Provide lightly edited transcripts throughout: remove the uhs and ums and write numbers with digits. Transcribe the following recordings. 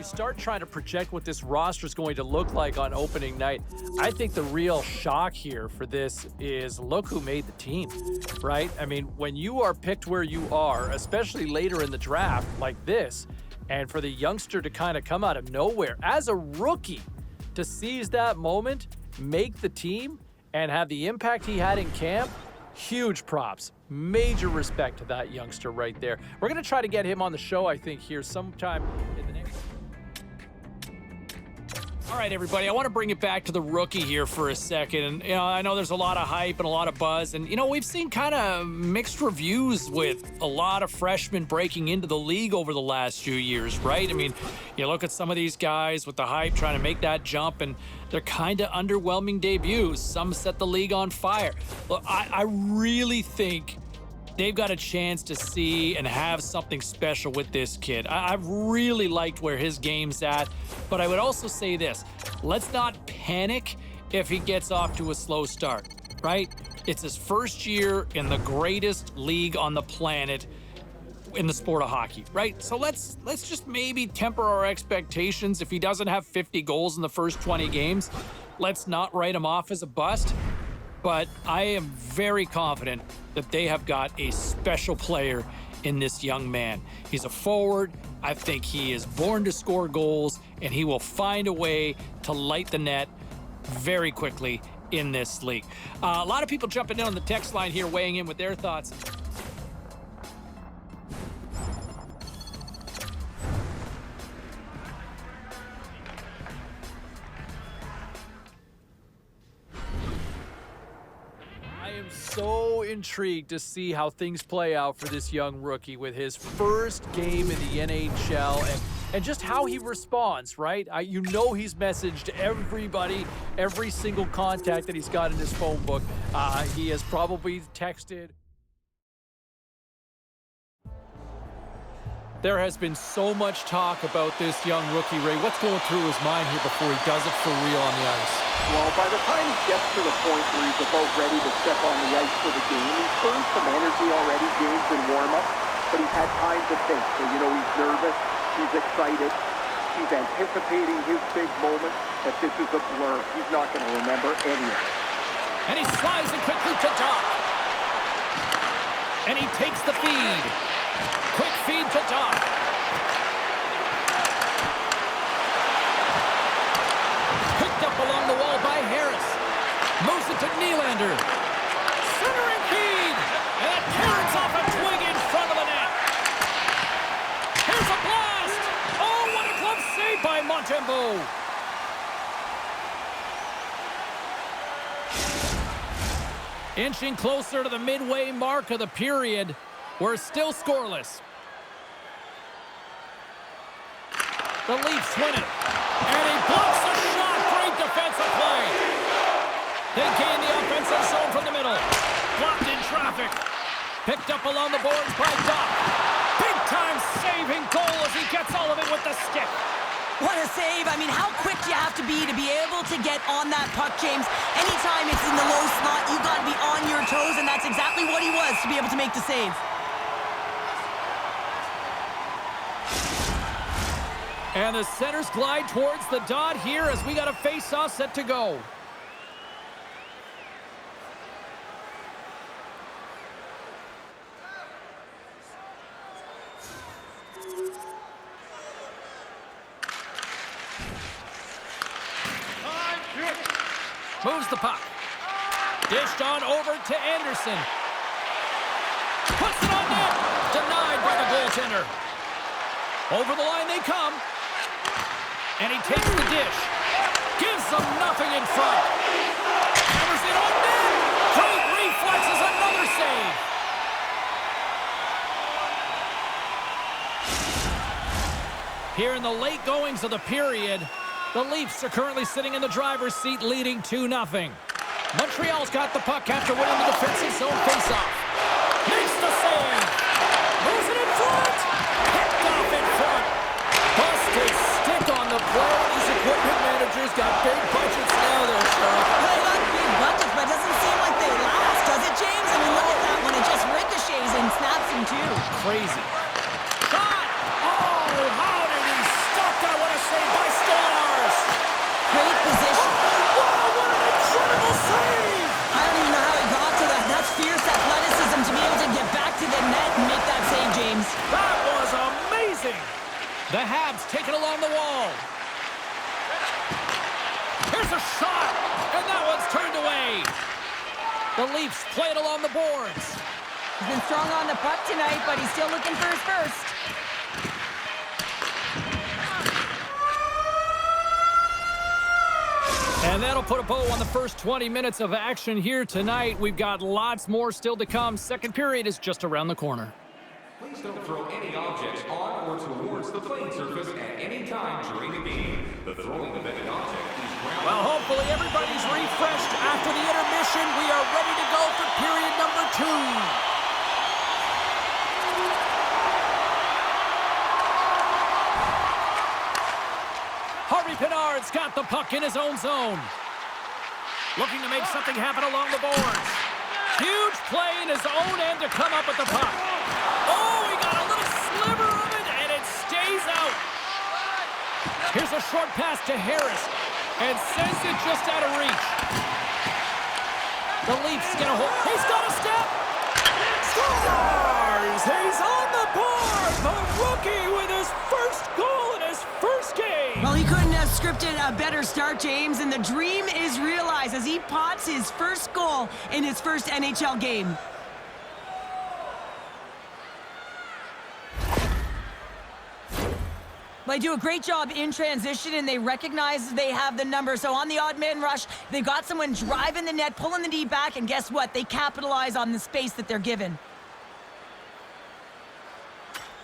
we start trying to project what this roster is going to look like on opening night, I think the real shock here for this is look who made the team, right? I mean, when you are picked where you are, especially later in the draft like this, and for the youngster to kind of come out of nowhere as a rookie to seize that moment, make the team, and have the impact he had in camp, huge props. Major respect to that youngster right there. We're going to try to get him on the show, I think, here sometime in the next... All right, everybody, I want to bring it back to the rookie here for a second. And, I know there's a lot of hype and a lot of buzz. And, we've seen kind of mixed reviews with a lot of freshmen breaking into the league over the last few years, right? I mean, you look at some of these guys with the hype trying to make that jump, and they're kind of underwhelming debuts. Some set the league on fire. Look, I really think they've got a chance to see and have something special with this kid. I've really liked where his game's at, but I would also say this. Let's not panic if he gets off to a slow start, right? It's his first year in the greatest league on the planet in the sport of hockey, right? So let's just maybe temper our expectations. If he doesn't have 50 goals in the first 20 games, let's not write him off as a bust. But I am very confident that they have got a special player in this young man. He's a forward. I think he is born to score goals, and he will find a way to light the net very quickly in this league. A lot of people jumping in on the text line here, weighing in with their thoughts. So intrigued to see how things play out for this young rookie with his first game in the NHL and just how he responds, right? He's messaged everybody, every single contact that he's got in his phone book. He has probably texted. There has been so much talk about this young rookie, Ray. What's going through his mind here before he does it for real on the ice? Well, by the time he gets to the point where he's about ready to step on the ice for the game, he's burned some energy already, games and warm-up, but he's had time to think. So, he's nervous, he's excited, he's anticipating his big moment, but this is a blur. He's not going to remember any of it. And he slides it quickly to Dach. And he takes the feed. Quick feed to Dach. Picked up along the wall by Harris. Moves it to Nylander. Centering feed. And that carries off a twig in front of the net. Here's a blast. Oh, what a glove save by Montembeault. Inching closer to the midway mark of the period. We're still scoreless. The Leafs win it. And he blocks the shot. Great defensive play. They gain the offensive zone from the middle. Blocked in traffic. Picked up along the boards by Dach. Big-time saving goal as he gets all of it with the stick. What a save. I mean, how quick do you have to be able to get on that puck, James? Anytime it's in the low slot, you've got to be on your toes, and that's exactly what he was to be able to make the save. And the centers glide towards the dot here as we got a face-off set to go. Moves the puck. Dished on over to Anderson. Puts it on net. Denied by the goaltender. Over the line they come. And he takes the dish. Gives them nothing in front. Hammers it on net. Great reflexes, another save. Here in the late goings of the period, the Leafs are currently sitting in the driver's seat, leading 2-0. Montreal's got the puck after winning the defensive zone faceoff. Makes the save. Moves it in front. Picked off in front. Busted stick on the play. These equipment managers got big budgets now there, Cheryl. They got big budgets, but it doesn't seem like they last, does it, James? I mean, look at that one. It just ricochets and snaps him, too. Crazy. Shot! Oh, how did he stop that? What a The Habs take it along the wall. Here's a shot, and that one's turned away. The Leafs play it along the boards. He's been strong on the puck tonight, but he's still looking for his first. And that'll put a bow on the first 20 minutes of action here tonight. We've got lots more still to come. Second period is just around the corner. Please don't throw any objects on or towards the playing surface at any time during the game. The throwing of any object is ground. Well, hopefully everybody's refreshed after the intermission. We are ready to go for period number 2. Harvey Pinard's got the puck in his own zone. Looking to make something happen along the boards. Huge play in his own end to come up with the puck. Oh, he got a little sliver of it, and it stays out. Here's a short pass to Harris, and sends it just out of reach. The Leafs get a hold. He's got a step. Scores! He's on the board. The rookie with his first goal in his first game. Well, he couldn't have scripted a better start, James, and the dream is realized as he pots his first goal in his first NHL game. They do a great job in transition, and they recognize they have the number. So on the odd man rush, they've got someone driving the net, pulling the D back, and guess what? They capitalize on the space that they're given.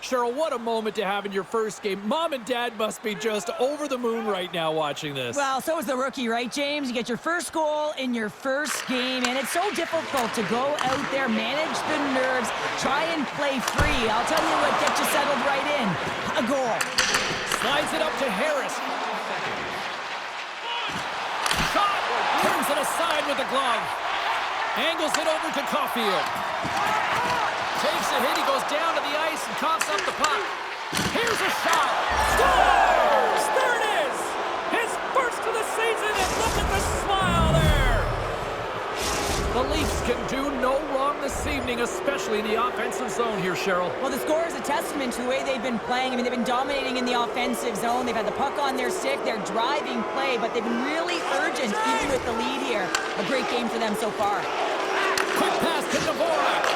Cheryl, what a moment to have in your first game. Mom and Dad must be just over the moon right now watching this. Well, so is the rookie, right, James? You get your first goal in your first game, and it's so difficult to go out there, manage the nerves, try and play free. I'll tell you what gets you settled right in. A goal. Slides it up to Harris. Shot! Turns it aside with the glove. Angles it over to Caulfield. Takes a hit, he goes down to the ice and coughs up the puck. Here's a shot. Scores! There it is! His first of the season, and look at the smile there! The Leafs can do no wrong this evening, especially in the offensive zone here, Cheryl. Well, the score is a testament to the way they've been playing. I mean, they've been dominating in the offensive zone. They've had the puck on their stick. They're driving play, but they've been really urgent, even with the lead here. A great game for them so far. Quick pass to Dvorak.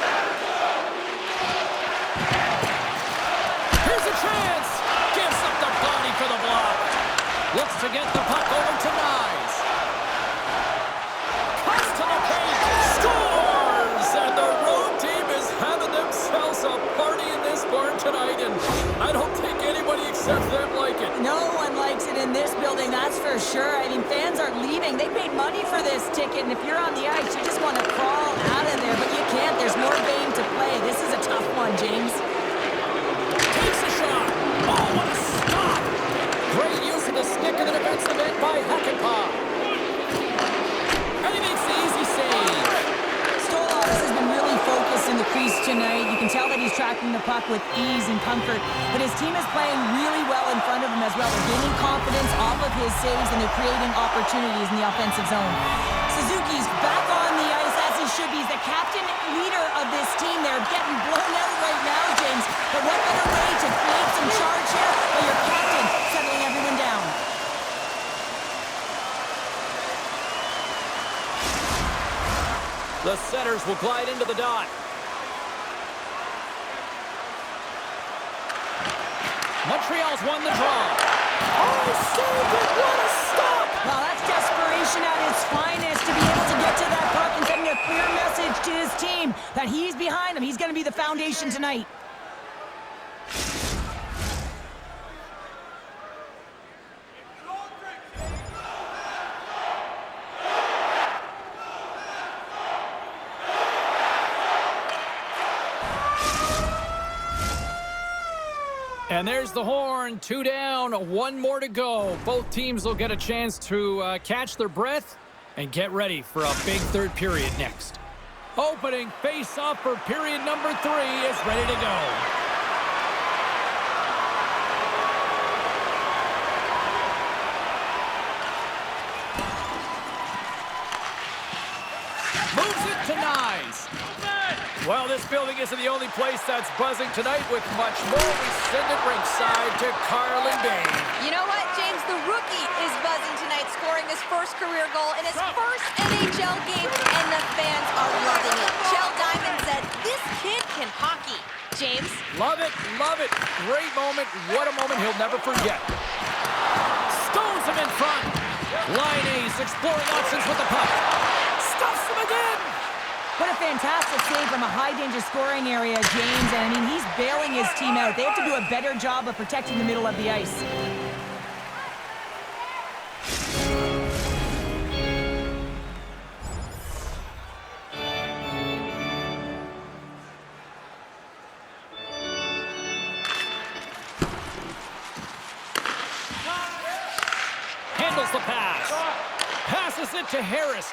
Here's a chance. Gives up the body for the block. Looks to get the puck over to Nyes. Cuts to the paint. Scores! And the road team is having themselves a party in this barn tonight, and I don't think anybody except them like it. No one likes it in this building, that's for sure. I mean, fans are leaving. They paid money for this ticket, and if you're on the ice, you just want to crawl out of there, but you can't. There's more game to play. This is a tough one, James. Takes a shot. Oh, what a stop! Great use of the stick in the defensive end by Hakanpää. And he makes the easy save. Stolarz has been really focused in the crease tonight. You can tell that he's tracking the puck with ease and comfort, but his team is playing really well in front of him as well. They're gaining confidence off of his saves, and they're creating opportunities in the offensive zone. Suzuki's back on the ice as he should be. He's the captain leader of this team. They're getting blown out right now, James, but what better way to create some charge here by your captain settling everyone down. The setters will glide into the dot. Montreal's won the draw. Oh, saved it! What a stop! Well, that's desperation at its finest to be able to get to that puck and sending a clear message to his team that he's behind him. He's going to be the foundation tonight. And there's the horn. 2 down, 1 more to go. Both teams will get a chance to catch their breath and get ready for a big third period next. Opening face-off for period number 3 is ready to go. Moves it to Nyes. Well, this building isn't the only place that's buzzing tonight. With much more, we send it ringside to Carlin Bain. You know what, James? The rookie is buzzing tonight, scoring his first career goal in his first NHL game, and the fans are loving it. Shell Diamond said, "This kid can hockey." James? Love it, love it. Great moment. What a moment he'll never forget. Stones him in front. Line ace, exploring options with the puck. Stuffs him again. What a fantastic save from a high-danger scoring area, James. And, I mean, he's bailing his team out. They have to do a better job of protecting the middle of the ice. Handles the pass. Passes it to Harris.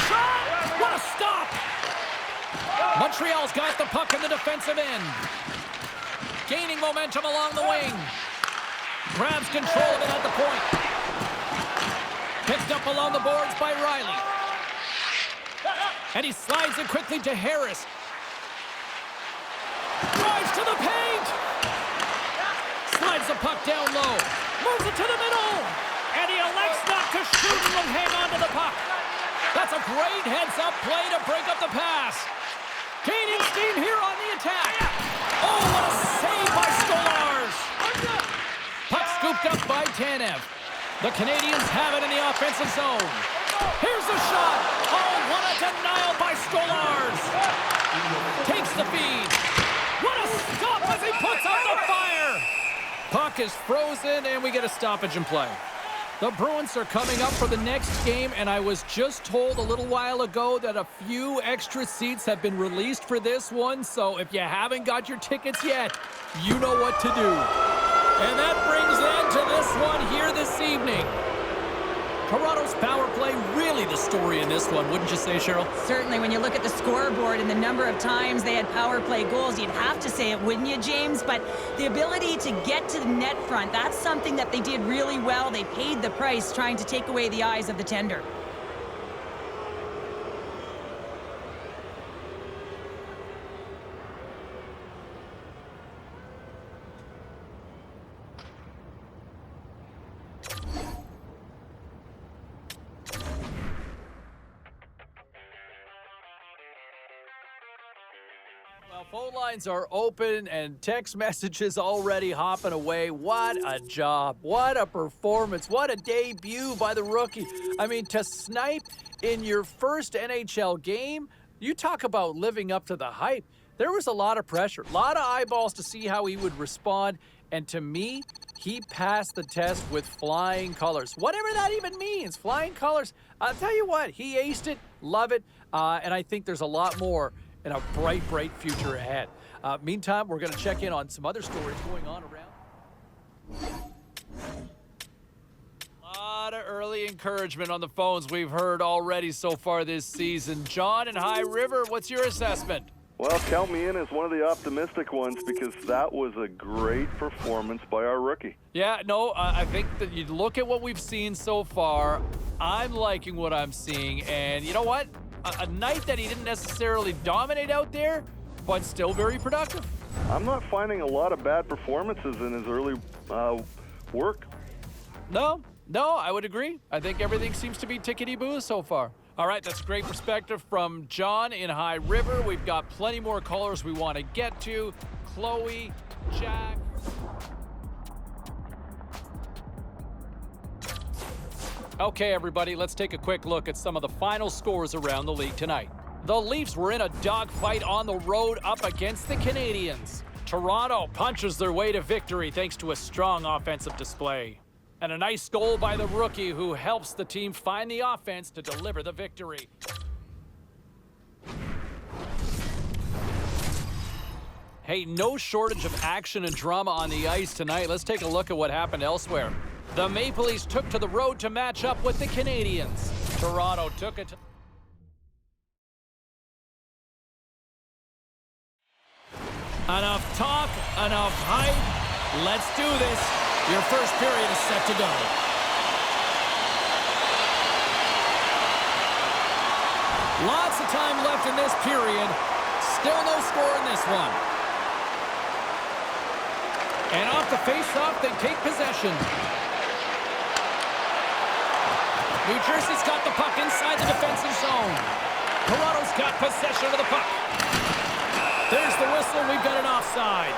Shot! What a stop! Montreal's got the puck in the defensive end. Gaining momentum along the wing. Grabs control of it at the point. Picked up along the boards by Riley. And he slides it quickly to Harris. Drives to the paint! Slides the puck down low. Moves it to the middle! And he elects not to shoot and will hang on to the puck. That's a great heads-up play to break up the pass. Gaining steam here on the attack. Oh, what a save by Stolarz. Puck scooped up by Tanev. The Canadians have it in the offensive zone. Here's the shot. Oh, what a denial by Stolarz. Takes the feed. What a stop as he puts out the fire. Puck is frozen, and we get a stoppage in play. The Bruins are coming up for the next game, and I was just told a little while ago that a few extra seats have been released for this one, so if you haven't got your tickets yet, you know what to do. And that brings an end to this one here this evening. Toronto's power play really the story in this one, wouldn't you say, Cheryl? Certainly, when you look at the scoreboard and the number of times they had power play goals, you'd have to say it, wouldn't you, James? But the ability to get to the net front, that's something that they did really well. They paid the price trying to take away the eyes of the tender. Well, phone lines are open and text messages already hopping away. What a job. What a performance. What a debut by the rookie. I mean, to snipe in your first NHL game, you talk about living up to the hype. There was a lot of pressure, a lot of eyeballs to see how he would respond. And to me, he passed the test with flying colors. Whatever that even means, flying colors. I'll tell you what, he aced it, love it, and I think there's a lot more and a bright, bright future ahead. Meantime, we're going to check in on some other stories going on around. A lot of early encouragement on the phones we've heard already so far this season. John in High River, what's your assessment? Well, count me in as one of the optimistic ones because that was a great performance by our rookie. Yeah, no, I think that you look at what we've seen so far, I'm liking what I'm seeing, and you know what? A night that he didn't necessarily dominate out there, but still very productive. I'm not finding a lot of bad performances in his early work. No, I would agree. I think everything seems to be tickety-boo so far. All right, that's great perspective from John in High River. We've got plenty more callers we want to get to. Chloe, Jack. Okay, everybody, let's take a quick look at some of the final scores around the league tonight. The Leafs were in a dogfight on the road up against the Canadiens. Toronto punches their way to victory thanks to a strong offensive display. And a nice goal by the rookie who helps the team find the offense to deliver the victory. Hey, no shortage of action and drama on the ice tonight. Let's take a look at what happened elsewhere. The Maple Leafs took to the road to match up with the Canadiens. Toronto took it to... Enough talk, enough hype. Let's do this. Your first period is set to go. Lots of time left in this period. Still no score in this one. And off the face-off, they take possession. New Jersey's got the puck inside the defensive zone. Toronto's got possession of the puck. There's the whistle. We've got an offside.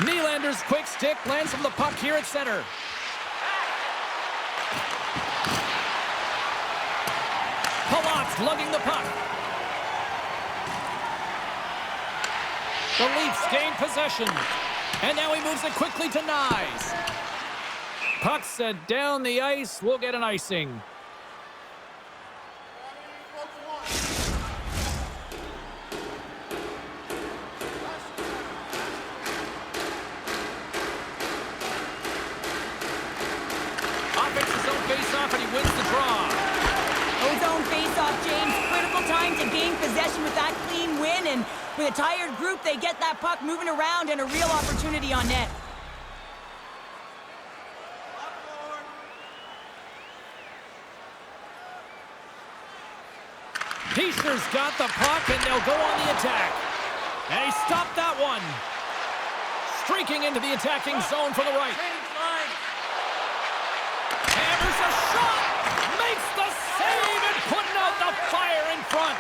Nylander's quick stick lands from the puck here at center. Palat's lugging the puck. The Leafs gain possession. And now he moves it quickly to Nyes. Puck set down the ice. We'll get an icing. Offenses zone face-off, and he wins the draw. Zone face-off, James. Critical time to gain possession with that clean win, and with a tired group, they get that puck moving around and a real opportunity on net. Heischer's got the puck, and they'll go on the attack. And he stopped that one. Streaking into the attacking zone from the right. Hammers a shot! Makes the save and putting out the fire in front.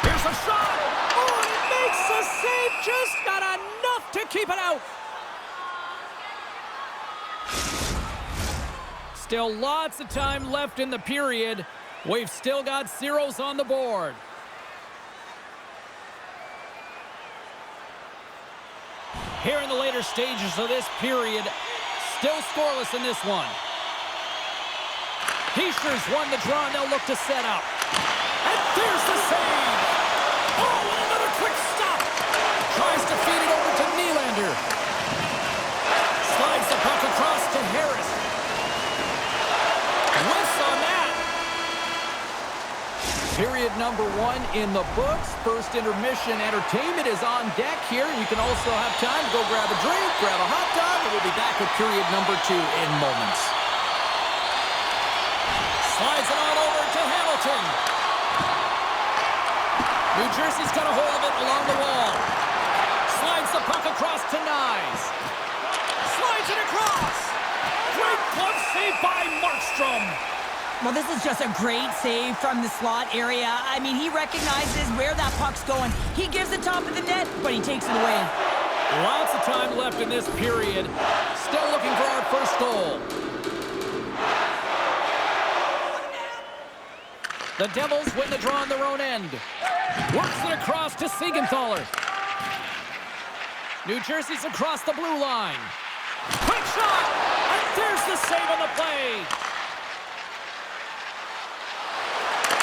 Here's a shot! Oh, he makes the save! Just got enough to keep it out. Still lots of time left in the period. We've still got zeros on the board. Here in the later stages of this period, still scoreless in this one. Heischer's won the draw, and they'll look to set up. And there's the save! Oh, and another quick stop! Tries to feed it over to Nylander. Slides the puck across to Harris. Whiffs on that. Period number 1 in the books. First intermission entertainment is on deck here. You can also have time to go grab a drink, grab a hot dog, and we'll be back with period number 2 in moments. Slides it on over to Hamilton. New Jersey's got a hold of it along the wall. Slides the puck across to Nyes. Slides it across. Great glove save by Markstrom. Well, this is just a great save from the slot area. I mean, he recognizes where that puck's going. He gives the top of the net, but he takes it away. Lots of time left in this period. Still looking for our first goal. The Devils win the draw on their own end. Works it across to Siegenthaler. New Jersey's across the blue line. Quick shot! And there's the save on the play.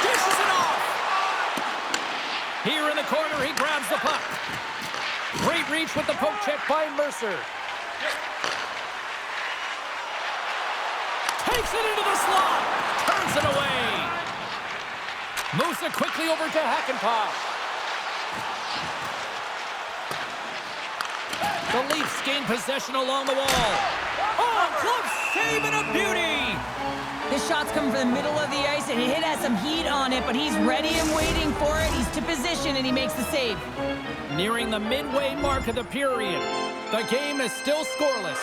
Dishes it off. Here in the corner, he grabs the puck. Great reach with the poke check by Mercer. Takes it into the slot. Turns it away. Moves it quickly over to Hakanpää. The Leafs gain possession along the wall. Oh, glove save and a beauty! This shot's coming from the middle of the ice, and it has some heat on it, but he's ready and waiting for it. He's to position, and he makes the save. Nearing the midway mark of the period. The game is still scoreless.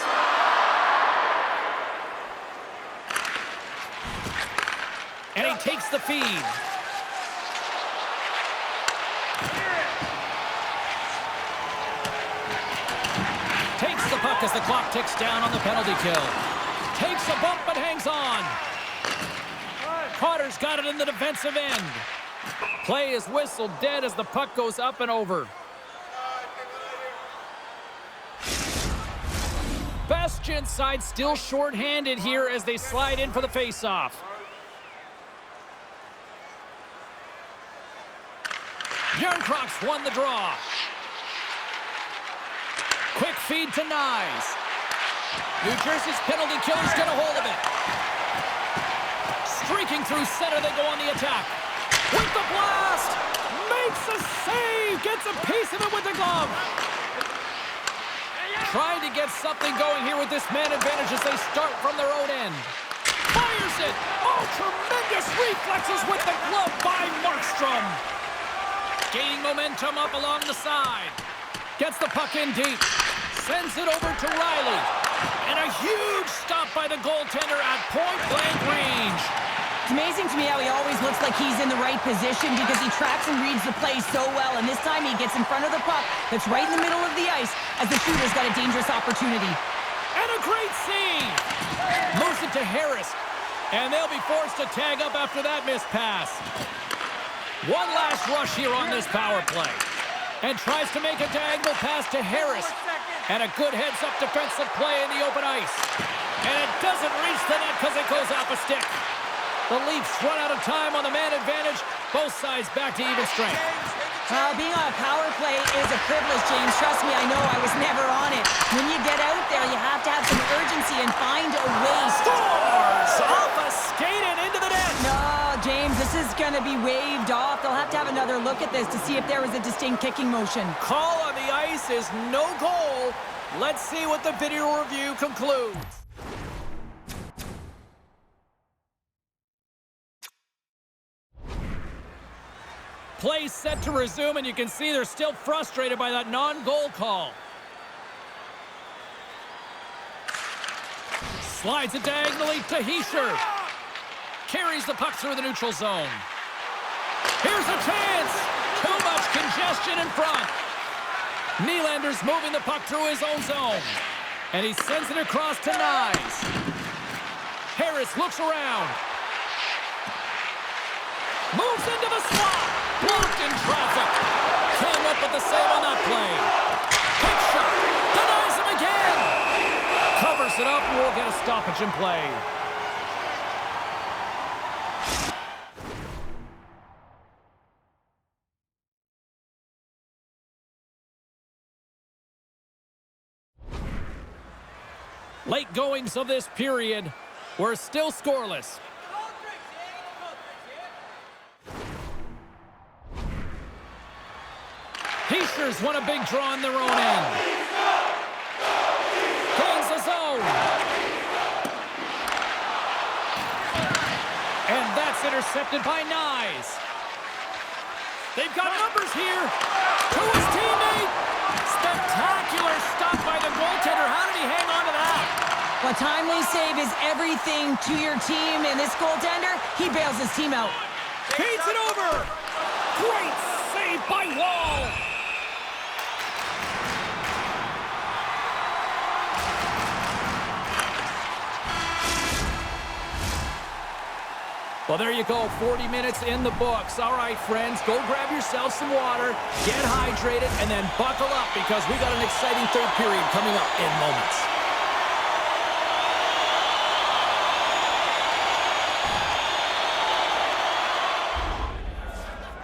And he takes the feed. Takes the puck as the clock ticks down on the penalty kill. Takes a bump but hangs on. Carter's got it in the defensive end. Play is whistled dead as the puck goes up and over. Bastion's side still short-handed here as they slide in for the faceoff. Järnkrok's won the draw. Quick feed to Nyes. New Jersey's penalty killer's get a hold of it. Streaking through center, they go on the attack. with the blast. Makes a save. Gets a piece of it with the glove. Trying to get something going here with this man advantage as they start from their own end. Fires it. Oh, tremendous reflexes with the glove by Markstrom. Gaining momentum up along the side. Gets the puck in deep. Sends it over to Riley. And a huge stop by the goaltender at point-blank range. It's amazing to me how he always looks like he's in the right position because he tracks and reads the play so well. And this time he gets in front of the puck that's right in the middle of the ice as the shooter's got a dangerous opportunity. And a great save. Moves it to Harris. And they'll be forced to tag up after that missed pass. One last rush here on this power play. And tries to make a diagonal pass to Harris. And a good heads-up defensive play in the open ice. And it doesn't reach the net because it goes off a stick. The Leafs run out of time on the man advantage. Both sides back to even strength. Being on a power play is a privilege, James. Trust me, I know. I was never on it. When you get out there, you have to have some urgency and find a way. Scores! Off a skate and into the net. No, James, this is going to be waved off. They'll have to have another look at this to see if there was a distinct kicking motion. Call on the ice is no goal. Let's see what the video review concludes. Play set to resume, and you can see they're still frustrated by that non-goal call. Slides it diagonally to Hischier. Carries the puck through the neutral zone. Here's a chance. Too much congestion in front. Nylander's moving the puck through his own zone. And he sends it across to Nyes. Harris looks around. Moves into the slot. Blocked in traffic. Came up with the save on that play. Hit shot. Denies him again. Covers it up and we'll get a stoppage in play. Late goings of this period. We're still scoreless. Hischier's won a big draw on their own end. Gains the zone. And that's intercepted by Nyes. They've got numbers here. To his teammate. Spectacular stop by the goaltender. How did he hang on to that? A timely save is everything to your team, and this goaltender, he bails his team out. Feeds it over. Great save by Wall. Well, there you go, 40 minutes in the books. All right, friends, go grab yourself some water, get hydrated, and then buckle up because we got an exciting third period coming up in moments.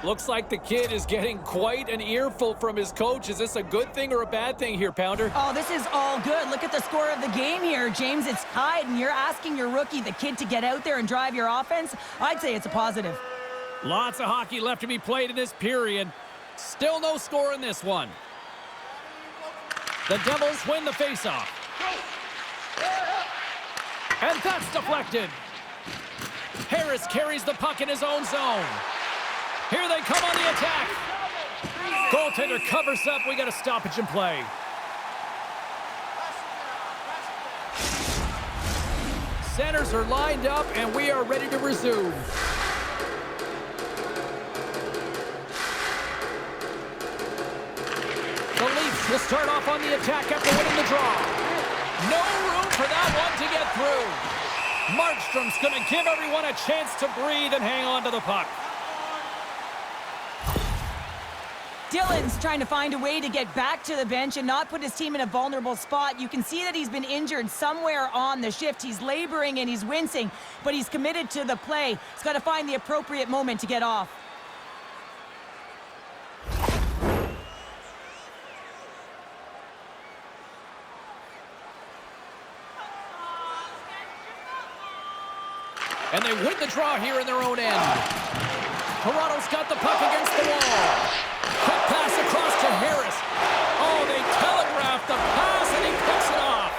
Looks like the kid is getting quite an earful from his coach. Is this a good thing or a bad thing here, Pounder? Oh, this is all good. Look at the score of the game here, James. It's tied, and you're asking your rookie, the kid, to get out there and drive your offense. I'd say it's a positive. Lots of hockey left to be played in this period. Still no score in this one. The Devils win the faceoff. And that's deflected. Harris carries the puck in his own zone. Here they come on the attack. Goaltender covers up. We got a stoppage in play. Centers are lined up, and we are ready to resume. The Leafs will start off on the attack after winning the draw. No room for that one to get through. Markstrom's going to give everyone a chance to breathe and hang on to the puck. Dylan's trying to find a way to get back to the bench and not put his team in a vulnerable spot. You can see that he's been injured somewhere on the shift. He's laboring and he's wincing, but he's committed to the play. He's got to find the appropriate moment to get off. And they win the draw here in their own end. Toronto's got the puck against the wall. Quick pass across to Harris. Oh, they telegraphed the pass, and he picks it off.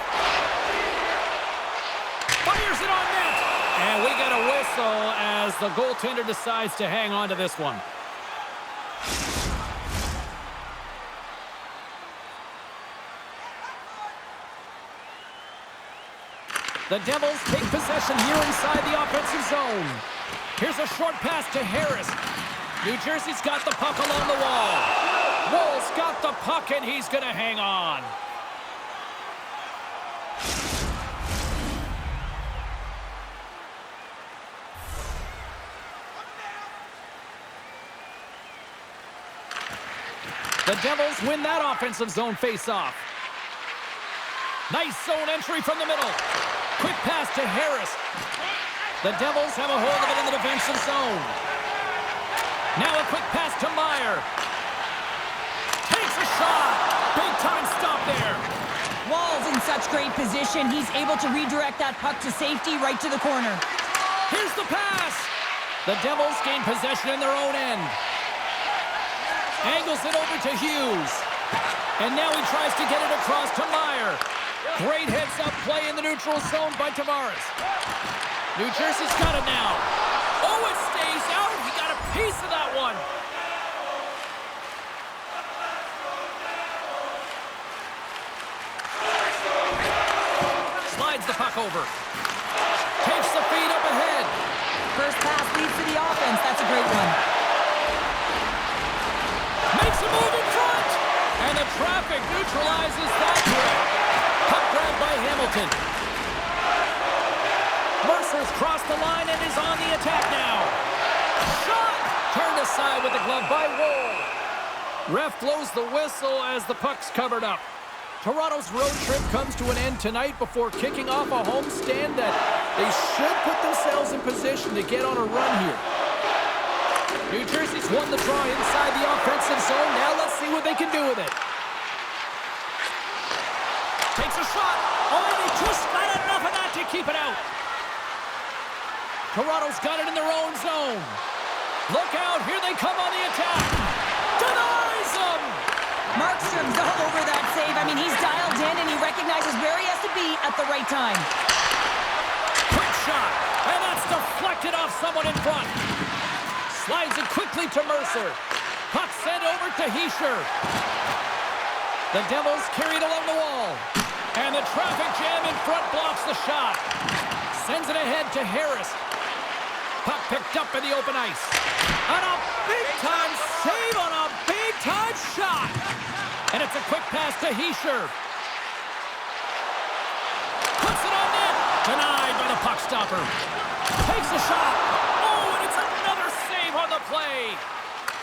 Fires it on net. And we got a whistle as the goaltender decides to hang on to this one. The Devils take possession here inside the offensive zone. Here's a short pass to Harris. New Jersey's got the puck along the wall. Woll's got the puck, and he's going to hang on. The Devils win that offensive zone face-off. Nice zone entry from the middle. Quick pass to Harris. The Devils have a hold of it in the defensive zone. Now a quick pass to Meyer. Takes a shot. Big time stop there. Woll's in such great position. He's able to redirect that puck to safety right to the corner. Here's the pass. The Devils gain possession in their own end. Angles it over to Hughes. And now he tries to get it across to Meyer. Great heads-up play in the neutral zone by Tavares. New Jersey's got it now. Oh, it stays out. He got a piece of that one. Slides the puck over. Takes the feed up ahead. First pass leads to the offense. That's a great one. Makes a move in front. And the traffic neutralizes that threat. Puck grabbed by Hamilton. Mercer's crossed the line and is on the attack now. Shot! Turned aside with the glove by Woll. Ref blows the whistle as the puck's covered up. Toronto's road trip comes to an end tonight before kicking off a homestand that they should put themselves in position to get on a run here. New Jersey's won the draw inside the offensive zone. Now let's see what they can do with it. Takes a shot. Oh, they just not enough of that to keep it out. Toronto's got it in their own zone. Look out. Here they come on the attack. Denies them. Markstrom's all over that save. I mean, he's dialed in, and he recognizes where he has to be at the right time. Quick shot. And that's deflected off someone in front. Slides it quickly to Mercer. Puck sent over to Hischier. The Devils carried along the wall. And the traffic jam in front blocks the shot. Sends it ahead to Harris. Puck picked up in the open ice. And a big-time save on a big-time shot. And it's a quick pass to Hischier. Puts it on net. Denied by the puck stopper. Takes a shot. Oh, and it's another save on the play.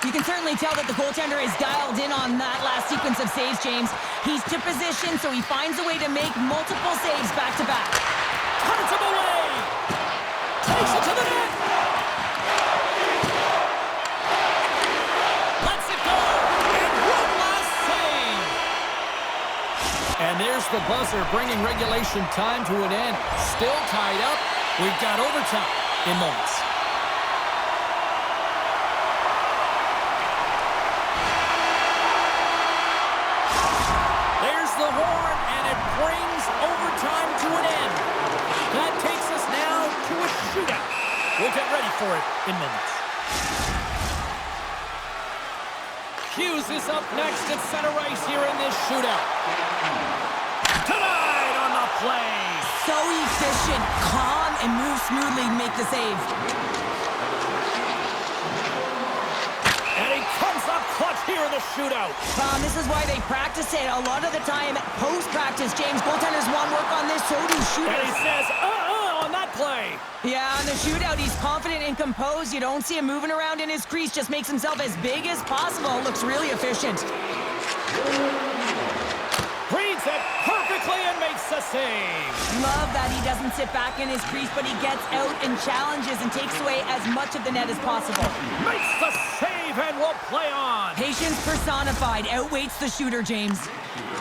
You can certainly tell that the goaltender is dialed in on that last sequence of saves, James. He's to position, so he finds a way to make multiple saves back-to-back. Cuts him away. Takes it to the net. Lets it go. And one last save. And there's the buzzer, bringing regulation time to an end. Still tied up. We've got overtime in moments. There's the horn, and it brings overtime to an end. That takes us now to a shootout. We'll get ready for it in minutes. Hughes is up next at center ice here in this shootout. Denied on the play. So efficient, calm, and moves smoothly to make the save. And he comes up clutch here in the shootout. This is why they practice it. A lot of the time, post-practice, James, goaltenders want work on this, so do shooters. And he says, on that play. Yeah, on the shootout, he's confident and composed. You don't see him moving around in his crease. Just makes himself as big as possible. Looks really efficient. Reads it perfectly and makes the save. Love that he doesn't sit back in his crease, but he gets out and challenges and takes away as much of the net as possible. Makes the save and will play on. Patience personified. Outweights the shooter, James.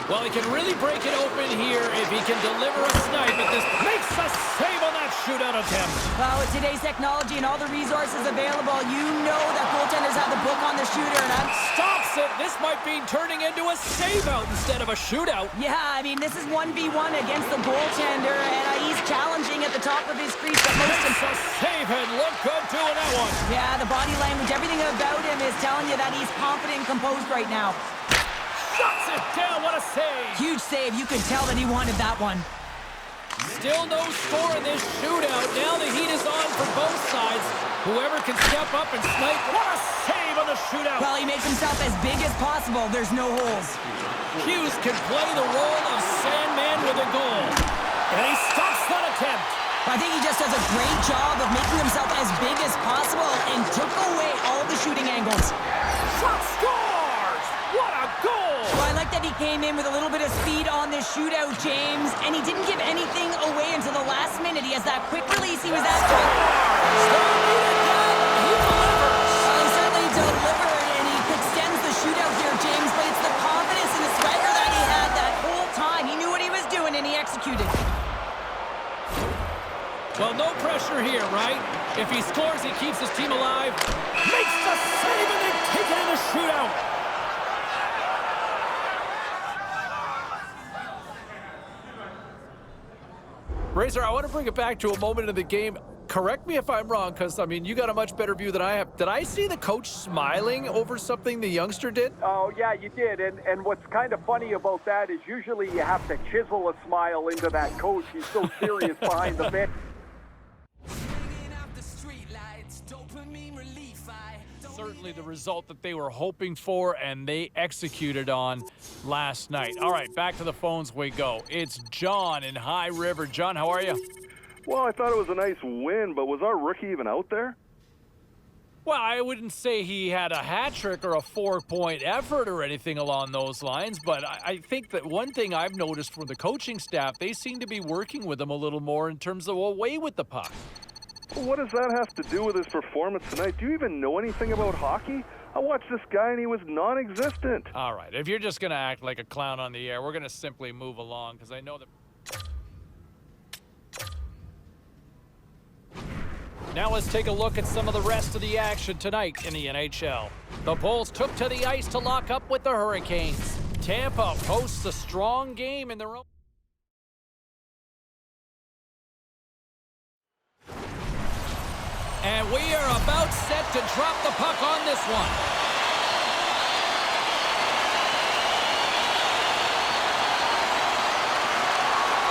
Well, he can really break it open here if he can deliver a snipe at this. Makes a save on that shootout attempt. Well, with today's technology and all the resources available, you know that does have the book on the shooter, and Stops it. This might be turning into a save-out instead of a shootout. yeah, I mean, this is 1v1 against the goaltender, and he's challenging at the top of his crease, but most It's a save and look good doing that one. yeah, the body language, everything about him is telling you that he's confident and composed right now. Shuts it down. What a save. Huge save. You could tell that he wanted that one. Still no score in this shootout. Now the heat is on for both sides. Whoever can step up and snipe. What a save on the shootout. Well, he makes himself as big as possible. There's no holes. Hughes can play the role of Sandman with a goal. And he stops that attempt. I think he just does a great job of making himself as big as possible and took away all the shooting angles. Shot scores! What a goal! Well, I like that he came in with a little bit of speed on this shootout, James, and he didn't give anything away until the last minute. He has that quick release. He was after it. He delivers. Well, he certainly delivered, and he extends the shootout here, James, but it's the confidence and the swagger that he had that whole time. He knew what he was doing, and he executed. Well, no pressure here, right? If he scores, he keeps his team alive. Makes the save, and they take it in the shootout. Razor, I want to bring it back to a moment in the game. Correct me if I'm wrong, because, I mean, you got a much better view than I have. Did I see the coach smiling over something the youngster did? Oh, yeah, you did. And what's kind of funny about that is usually you have to chisel a smile into that coach. He's so serious behind the bench. Certainly the result that they were hoping for and they executed on last night. All right, back to the phones we go. It's John in High River. John, how are you? Well, I thought it was a nice win, but was our rookie even out there? Well, I wouldn't say he had a hat trick or a 4-point effort or anything along those lines, but I think that one thing I've noticed from the coaching staff, they seem to be working with him a little more in terms of away with the puck. Well, what does that have to do with his performance tonight? Do you even know anything about hockey? I watched this guy and he was non-existent. All right, if you're just going to act like a clown on the air, we're going to simply move along because I know that... Now let's take a look at some of the rest of the action tonight in the NHL. The Bulls took to the ice to lock up with the Hurricanes. Tampa hosts a strong game in their own... And we are about set to drop the puck on this one.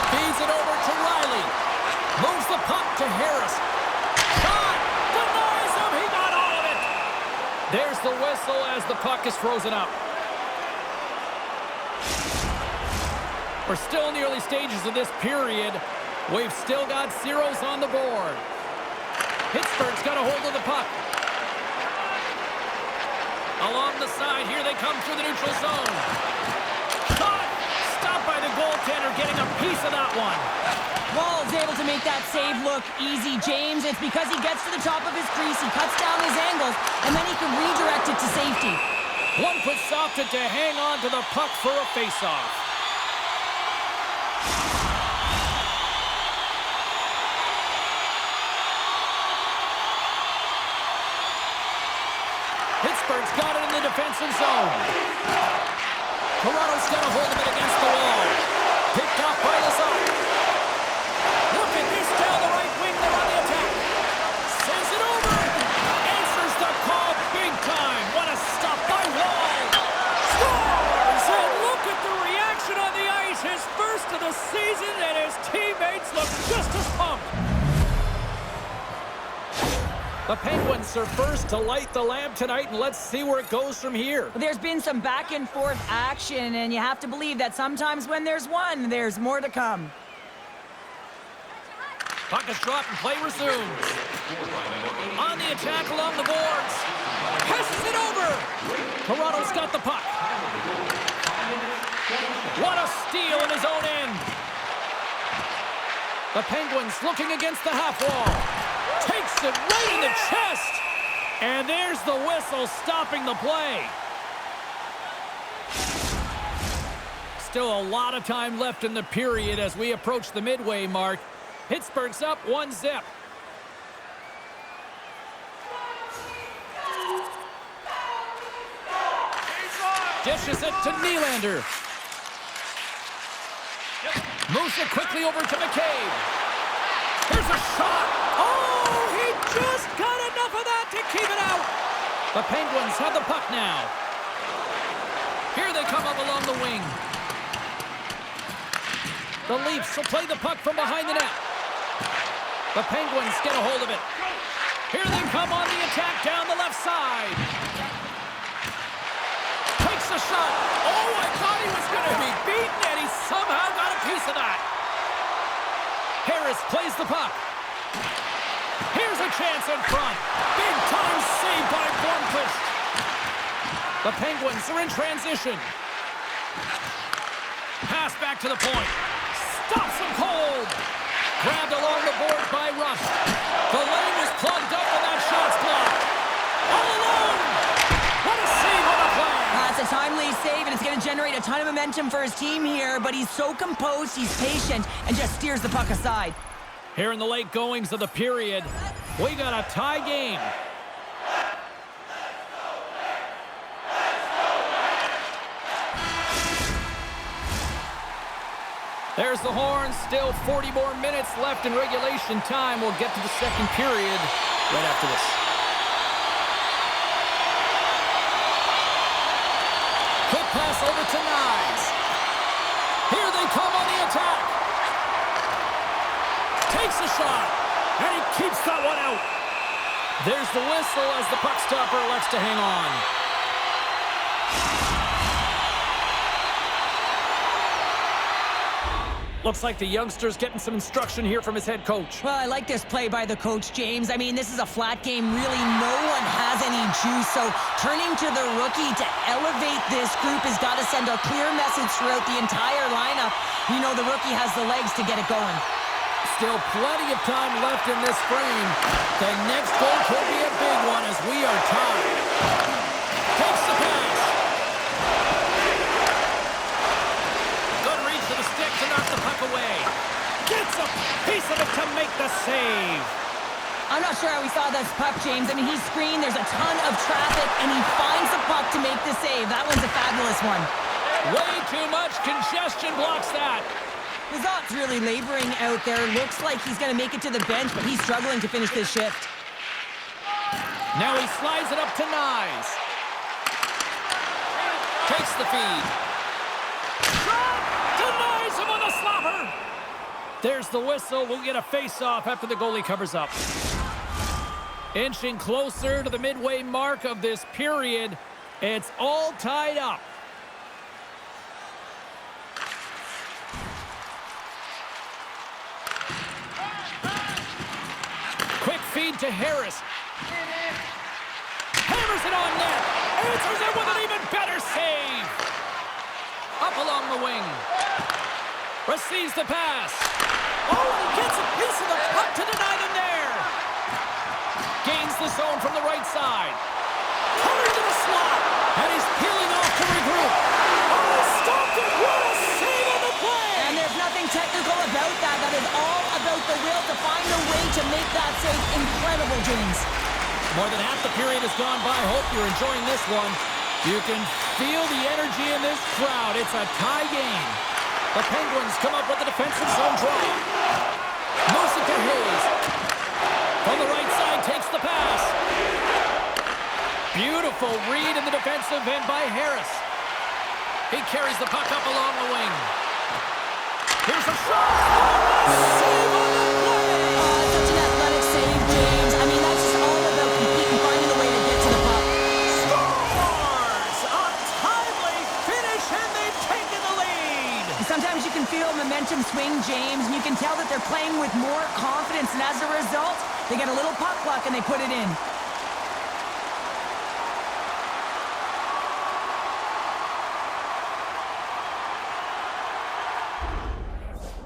Feeds it over to Riley. Moves the puck to Harris. Shot! Denies him! He got all of it! There's the whistle as the puck is frozen up. We're still in the early stages of this period. We've still got zeros on the board. Pittsburgh's got a hold of the puck. Along the side, here they come through the neutral zone. Shot! Stopped by the goaltender, getting a piece of that one. Wall's able to make that save look easy, James. It's because he gets to the top of his crease, he cuts down his angles, and then he can redirect it to safety. Lundqvist opted to hang on to the puck for a faceoff. Pittsburgh's got it in the defensive zone. Toronto's got a hold of it against the wall. Picked off by Lazar. Look at this down the right wing. They're on the attack. Sends it over. Answers the call big time. What a stop by Wall. Scores! And look at the reaction on the ice. His first of the season, and his teammates look just as pumped. The Penguins are first to light the lamp tonight, and let's see where it goes from here. There's been some back and forth action, and you have to believe that sometimes when there's one, there's more to come. Puck is dropped and play resumes. On the attack along the boards. Passes it over. Toronto's got the puck. What a steal in his own end. The Penguins looking against the half wall. Takes it right in the chest. And there's the whistle stopping the play. Still a lot of time left in the period as we approach the midway mark. Pittsburgh's up 1-0. Dishes it to Nylander. Moves it quickly over to McCabe. Here's a shot. Oh, he just got enough of that to keep it out. The Penguins have the puck now. Here they come up along the wing. The Leafs will play the puck from behind the net. The Penguins get a hold of it. Here they come on the attack down the left side. Takes a shot. Oh, I thought he was going to be beaten, and he somehow got a piece of that. Harris plays the puck. Here's a chance in front. Big time save by Blomqvist. The Penguins are in transition. Pass back to the point. Stops him cold. Grabbed along the board by Rush. The lane was plugged up and that shot's blocked. All alone. What a save on the play. That's a timely save, and it's going to generate a ton of momentum for his team here, but he's so composed, he's patient, and just steers the puck aside. Here in the late goings of the period, we got a tie game. There's the horn. Still 40 more minutes left in regulation time. We'll get to the second period right after this. Quick pass over to Nyes. Here they come on the attack. Takes a shot, and he keeps that one out. There's the whistle as the puck stopper elects to hang on. Looks like the youngster's getting some instruction here from his head coach. Well, I like this play by the coach, James. I mean, this is a flat game. Really, no one has any juice. So turning to the rookie to elevate this group has got to send a clear message throughout the entire lineup. You know the rookie has the legs to get it going. Still plenty of time left in this frame. The next goal could be a big one as we are tied. Takes the pass. Good reach to the stick to knock the puck away. Gets a piece of it to make the save. I'm not sure how we saw this puck, James. I mean, he's screened, there's a ton of traffic, and he finds the puck to make the save. That one's a fabulous one. Way too much congestion blocks that. Lizotte really laboring out there. Looks like he's going to make it to the bench, but he's struggling to finish this shift. Now he slides it up to Nyes. Takes the feed. Denies him on the slapper. There's the whistle. We'll get a face-off after the goalie covers up. Inching closer to the midway mark of this period. It's all tied up. Quick feed to Harris. Hammers it on net. Answers it with an even better save. Up along the wing. Receives the pass. Oh, he gets a piece of the puck to deny them there. Gains the zone from the right side. Coming to the slot. And he's peeling off to regroup. Oh, stopped it. What a save on the play. And there's nothing technical about that. That is all about the will to find a way to make that save. Incredible, James. More than half the period has gone by. Hope you're enjoying this one. You can feel the energy in this crowd. It's a tie game. The Penguins come up with a defensive zone draw. Moves it to Hayes. From the right side, takes the pass. Beautiful read in the defensive end by Harris. He carries the puck up along the wing. Here's a shot. Save on the play. Such an athletic save, James. I mean, that's just all about competing, finding a way to get to the puck. Scores! A timely finish, and they've taken the lead. Sometimes you can feel momentum swing, James, and you can tell that they're playing with more confidence, and as a result, they get a little puck luck and they put it in.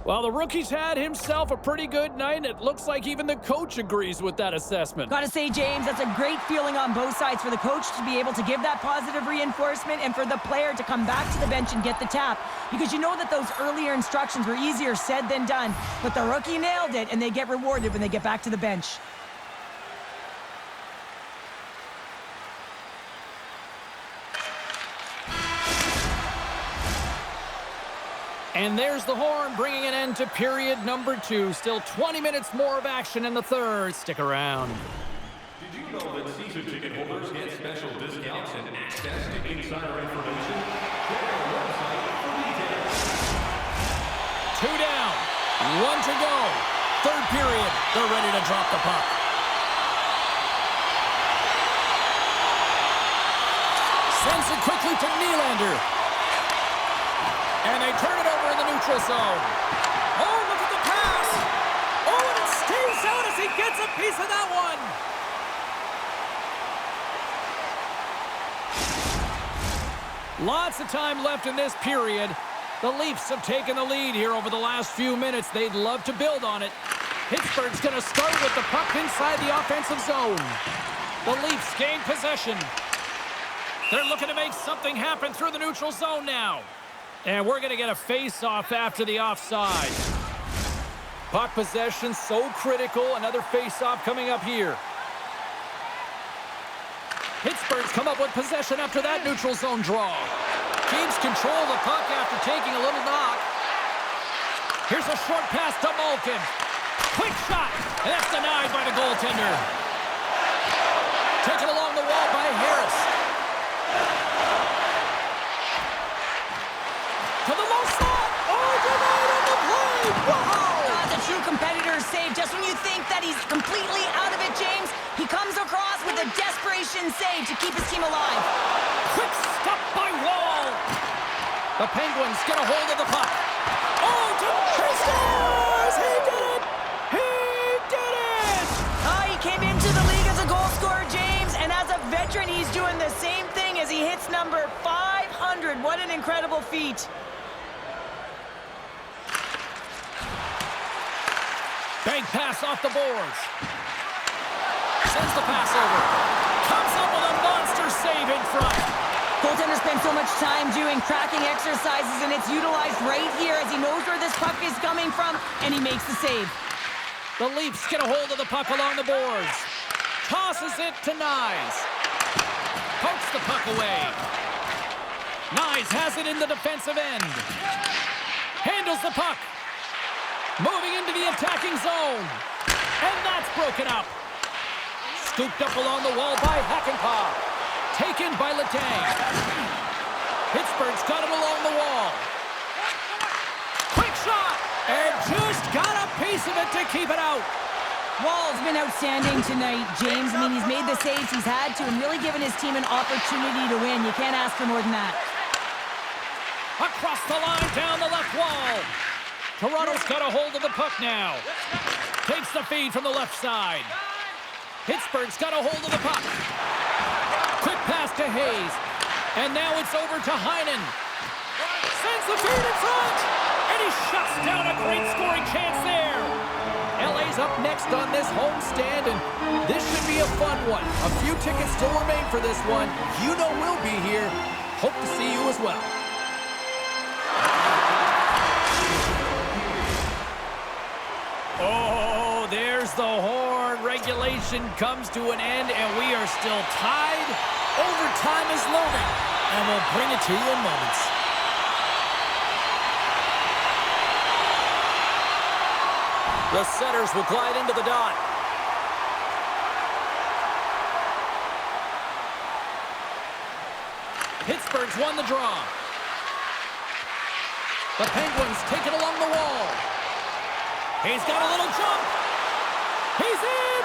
Well, the rookie's had himself a pretty good night, and it looks like even the coach agrees with that assessment. Gotta say, James, that's a great feeling on both sides for the coach to be able to give that positive reinforcement and for the player to come back to the bench and get the tap. Because you know that those earlier instructions were easier said than done, but the rookie nailed it, and they get rewarded when they get back to the bench. And there's the horn, bringing an end to period number 2. Still 20 minutes more of action in the third. Stick around. Did you know that season ticket holders get special discounts and access to insider information? Check our website for details. 2 down, 1 to go. Third period, they're ready to drop the puck. Sends it quickly to Nylander. And they turn it over in the neutral zone. Oh, look at the pass. Oh, and it stays out as he gets a piece of that one. Lots of time left in this period. The Leafs have taken the lead here over the last few minutes. They'd love to build on it. Pittsburgh's going to start with the puck inside the offensive zone. The Leafs gain possession. They're looking to make something happen through the neutral zone now. And we're going to get a face-off after the offside. Puck possession so critical. Another face-off coming up here. Pittsburgh's come up with possession after that neutral zone draw. Keeps control of the puck after taking a little knock. Here's a short pass to Malkin. Quick shot, and that's denied by the goaltender. Taken along the wall by Harris. To the low slot. Oh, denied on the play. Wow! The true competitor's save. Just when you think that he's completely out of it, James, he comes across with a desperation save to keep his team alive. Quick stop by Wall. The Penguins get a hold of the puck. Oh, he scores! He did it! He did it! He came into the league as a goal scorer, James, and as a veteran, he's doing the same thing as he hits number 500. What an incredible feat. Bank pass off the boards. Sends the pass over. Comes up with a monster save in front. Goaltender spent so much time doing tracking exercises, and it's utilized right here as he knows where this puck is coming from, and he makes the save. The Leafs get a hold of the puck along the boards. Tosses it to Nyes. Pokes the puck away. Nyes has it in the defensive end. Handles the puck. Moving into the attacking zone. And that's broken up. Scooped up along the wall by Hakanpää. Taken by Letang. Pittsburgh's got it along the wall. Quick shot! And just got a piece of it to keep it out. Wall's been outstanding tonight, James. I mean, he's made the saves he's had to and really given his team an opportunity to win. You can't ask for more than that. Across the line, down the left wall. Toronto's got a hold of the puck now. Takes the feed from the left side. Pittsburgh's got a hold of the puck. Quick pass to Hayes. And now it's over to Heinen. Sends the feed in front. And he shuts down a great scoring chance there. LA's up next on this homestand, and this should be a fun one. A few tickets still remain for this one. You know we'll be here. Hope to see you as well. Oh, there's the horn. Regulation comes to an end, and we are still tied. Overtime is looming, and we'll bring it to you in moments. The setters will glide into the dot. Pittsburgh's won the draw. The Penguins take it along the wall. He's got a little jump. He's in!